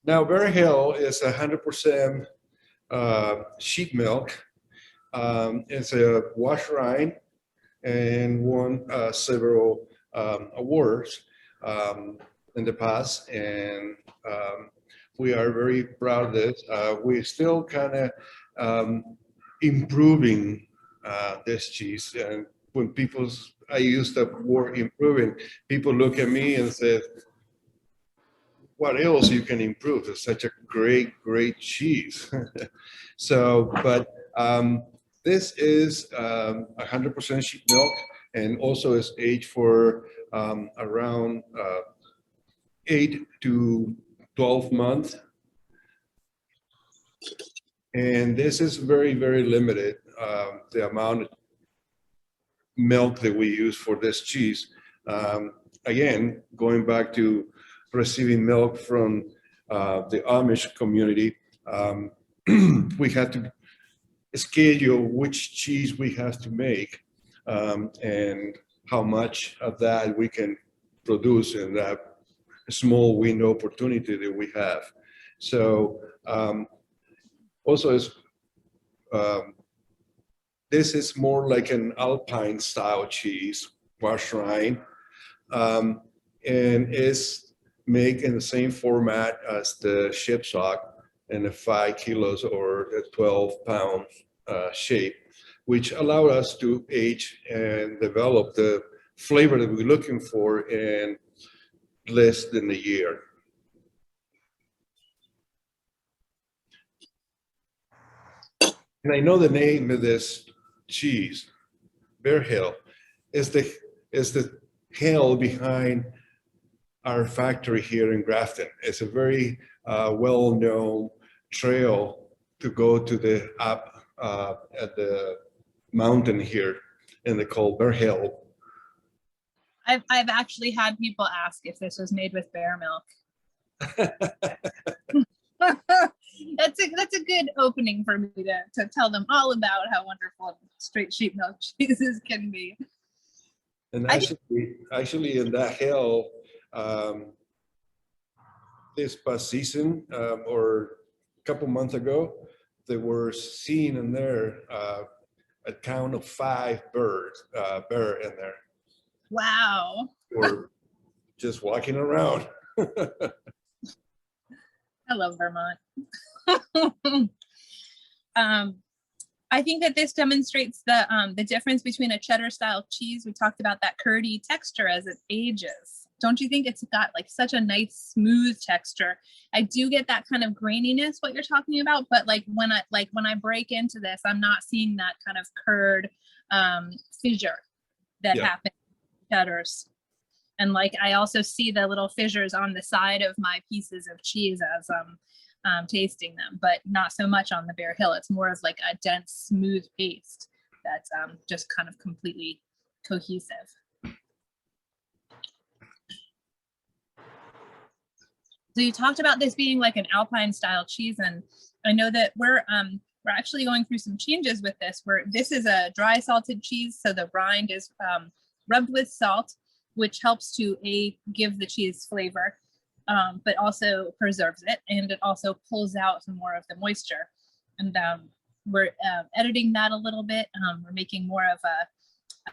Now, Bear Hill is 100% sheep milk. It's a wash rind and won several awards in the past, and we are very proud of this. We're still kind of improving this cheese, and when I use the word improving, people look at me and say, what else you can improve? It's such a great cheese. So, but this is 100% sheep milk, and also is aged for around 8 to 12 months. And this is very limited, the amount of milk that we use for this cheese. Again, going back to receiving milk from the Amish community, we had to schedule which cheese we have to make, and how much of that we can produce in that small window opportunity that we have. So also this is more like an Alpine style cheese, wash rind, and is made in the same format as the Shepsog in a 5 kilos or a 12-pound shape, which allowed us to age and develop the flavor that we're looking for in less than a year. And I know the name of this cheese, Bear Hill, is the hill behind our factory here in Grafton. It's a very well-known trail to go to the up at the mountain here, and they call Bear Hill. I've actually had people ask if this was made with bear milk. That's a good opening for me to tell them all about how wonderful straight sheep milk cheeses can be. And actually in that hill, this past season or a couple months ago, they were seen in there a count of 5 bear in there. Wow. Or just walking around. I love Vermont. I think that this demonstrates the difference between a cheddar style cheese. We talked about that curdy texture as it ages. Don't you think it's got like such a nice smooth texture? I do get that kind of graininess, what you're talking about, but like when I break into this, I'm not seeing that kind of curd fissure that happens in cheddars. And like I also see the little fissures on the side of my pieces of cheese as tasting them, but not so much on the Bear Hill. It's more of like a dense, smooth paste that's just kind of completely cohesive. So you talked about this being like an Alpine style cheese, and I know that we're actually going through some changes with this. This is a dry salted cheese, so the rind is rubbed with salt, which helps to give the cheese flavor, but also preserves it, and it also pulls out some more of the moisture. And we're editing that a little bit. We're making more of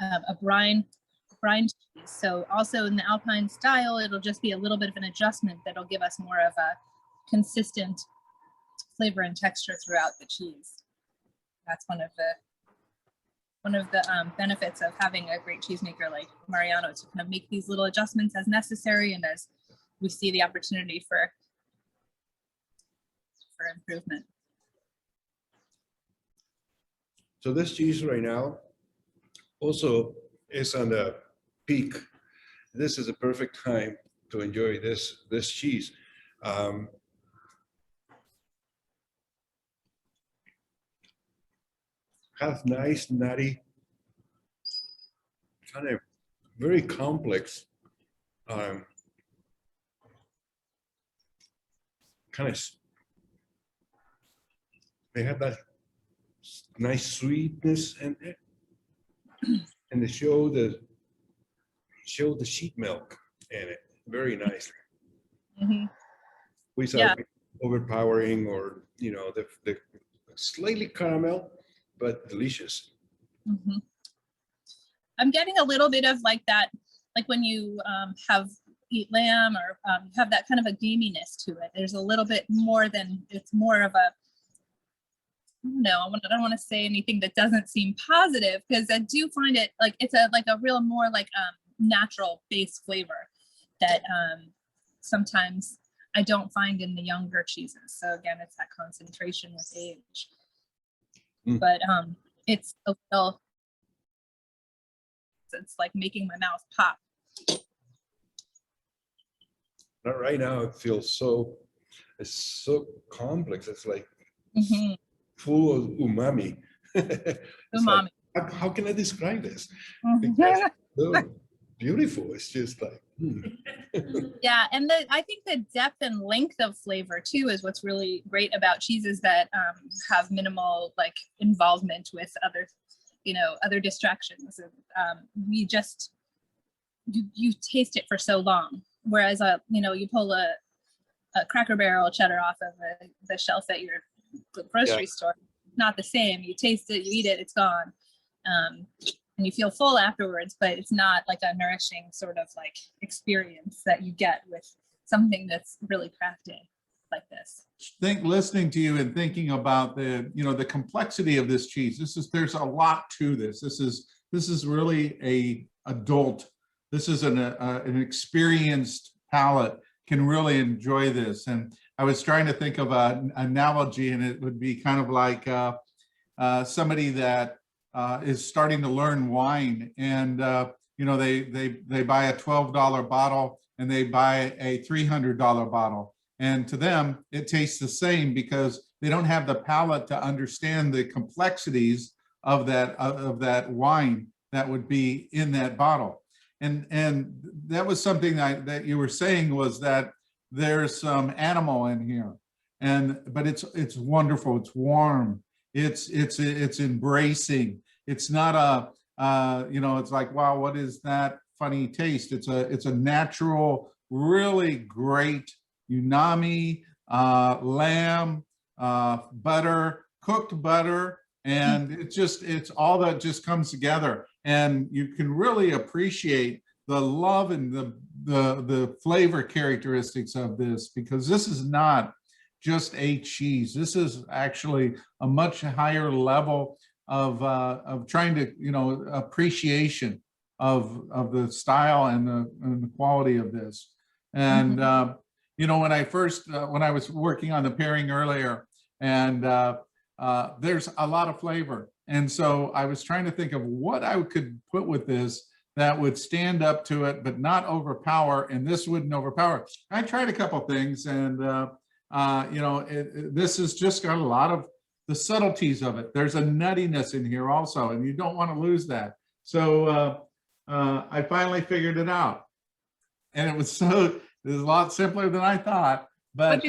a brine cheese. So also in the Alpine style, it'll just be a little bit of an adjustment that'll give us more of a consistent flavor and texture throughout the cheese. That's one of the benefits of having a great cheesemaker like Mariano, to kind of make these little adjustments as necessary and as we see the opportunity for improvement. So this cheese right now also is on the peak. This is a perfect time to enjoy this cheese. Have nice, nutty, kind of very complex, kind of, they have that nice sweetness in it, and they show the sheep milk in it very nicely. Mm-hmm. We saw overpowering or, the slightly caramel, but delicious. Mhm. I'm getting a little bit of like that, like when you eat lamb or have that kind of a gaminess to it. There's a little bit more than, it's more of a, I don't want to say anything that doesn't seem positive, because I do find it like it's a real more like natural base flavor that sometimes I don't find in the younger cheeses. So again, it's that concentration with age. But it's a little, it's like making my mouth pop. Right now it feels it's so complex. It's like full of umami. Umami. Like, how can I describe this? Mhm. Because it's so beautiful. It's just like Yeah, and I think the depth and length of flavor too is what's really great about cheeses that have minimal like involvement with other distractions. We just you taste it for so long, whereas you pull a Cracker Barrel cheddar off of the shelf at your grocery store, not the same. You taste it, you eat it, it's gone. And you feel full afterwards, but it's not like a nourishing sort of like experience that you get with something that's really crafted like this. Listening to you and thinking about the complexity of this cheese. There's a lot to this. This is really a adult. This is an experienced palate can really enjoy this. And I was trying to think of an analogy, and it would be kind of like somebody that is starting to learn wine, and they buy a $12 bottle and they buy a $300 bottle, and to them it tastes the same because they don't have the palate to understand the complexities of that wine that would be in that bottle. And that was something that you were saying, was that there's some animal in here, but it's wonderful, it's warm, it's embracing. It's not it's like, wow, what is that funny taste? It's a natural, really great umami, lamb, butter, cooked butter, and it's all that just comes together, and you can really appreciate the love and the flavor characteristics of this, because this is not just a cheese. This is actually a much higher level of trying to appreciation of the style and the quality of this. And when I was working on the pairing earlier, and there's a lot of flavor, and so I was trying to think of what I could put with this that would stand up to it but not overpower, and this wouldn't overpower. I tried a couple things, and this has just got a lot of the subtleties of it. There's a nuttiness in here also, and you don't want to lose that. So I finally figured it out, and it was a lot simpler than I thought. But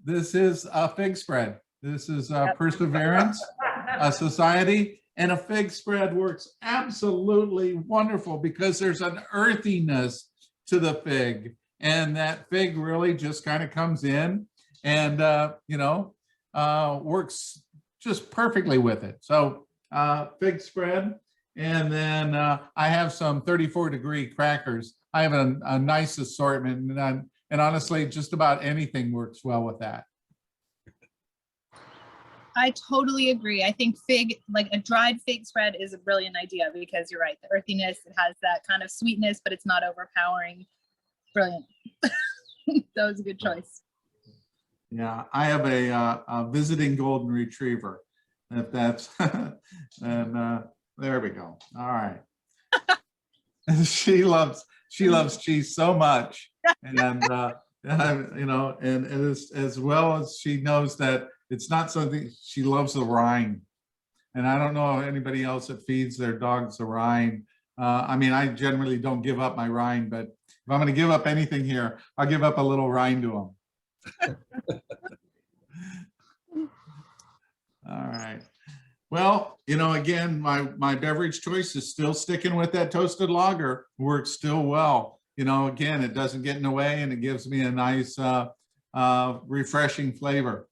this is a fig spread. This is Perseverance, a society, and a fig spread works absolutely wonderful because there's an earthiness to the fig, and that fig really just kind of comes in and works just perfectly with it. So fig spread, and then I have some 34-degree crackers. I have a nice assortment, and honestly, just about anything works well with that. I totally agree. I think like a dried fig spread is a brilliant idea, because you're right, the earthiness, it has that kind of sweetness, but it's not overpowering. Brilliant. That was a good choice. Yeah, I have a visiting golden retriever, if that's, and there we go. All right. She loves cheese so much, and and as well as she knows that it's not something, she loves the rind, and I don't know if anybody else that feeds their dogs the rind. I generally don't give up my rind, but if I'm going to give up anything here, I'll give up a little rind to them. All right. Well, again, my beverage choice is still sticking with that toasted lager. Works still well. Again, it doesn't get in the way, and it gives me a nice refreshing flavor.